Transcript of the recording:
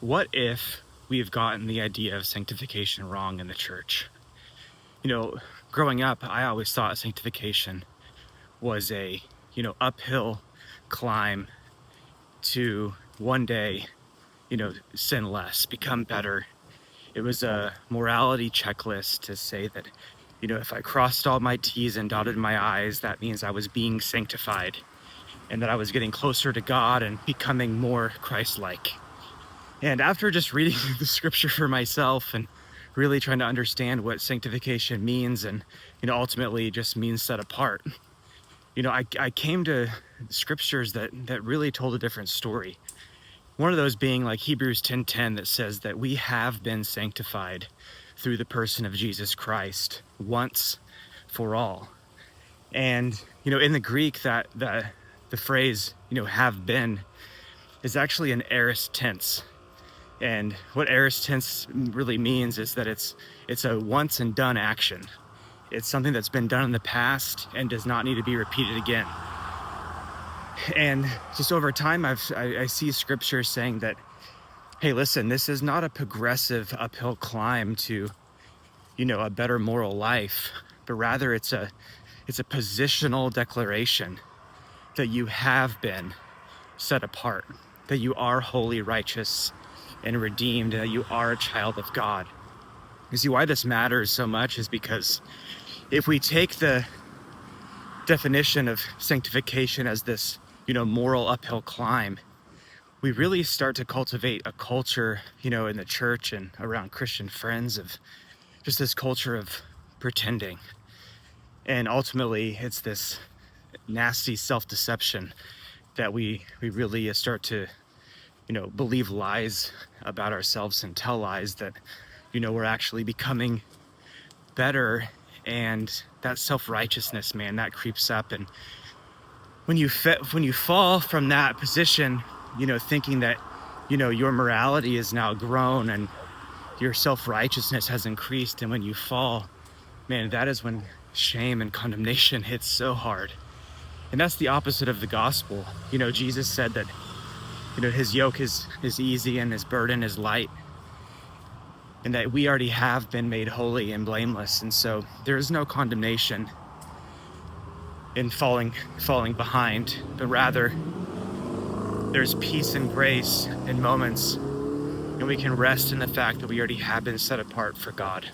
What if we've gotten the idea of sanctification wrong in the church? You know, growing up, I always thought sanctification was a, uphill climb to one day, sin less, become better. It was a morality checklist to say that, if I crossed all my T's and dotted my I's, that means I was being sanctified and that I was getting closer to God and becoming more Christ-like. And after just reading the scripture for myself and really trying to understand what sanctification means and, ultimately just means set apart, I came to scriptures that really told a different story. One of those being like Hebrews 10:10 that says that we have been sanctified through the person of Jesus Christ once for all. And, in the Greek, that the phrase, have been is actually an aorist tense. And what aorist tense really means is that it's a once and done action. It's something that's been done in the past and does not need to be repeated again. And just over time, I see scripture saying that, hey, listen, this is not a progressive uphill climb to, a better moral life, but rather it's a positional declaration that you have been set apart, that you are holy, righteous, and redeemed, that you are a child of God. You see, why this matters so much is because if we take the definition of sanctification as this, moral uphill climb, we really start to cultivate a culture, in the church and around Christian friends of just this culture of pretending. And ultimately, it's this nasty self-deception that we really start to, believe lies about ourselves and tell lies that, we're actually becoming better. And that self-righteousness, man, that creeps up. And when you fall from that position, thinking that, your morality is now grown and your self-righteousness has increased, and when you fall, man, that is when shame and condemnation hits so hard. And that's the opposite of the gospel. Jesus said that, his yoke is easy and his burden is light, and that we already have been made holy and blameless. And so there is no condemnation in falling behind, but rather there's peace and grace in moments, and we can rest in the fact that we already have been set apart for God.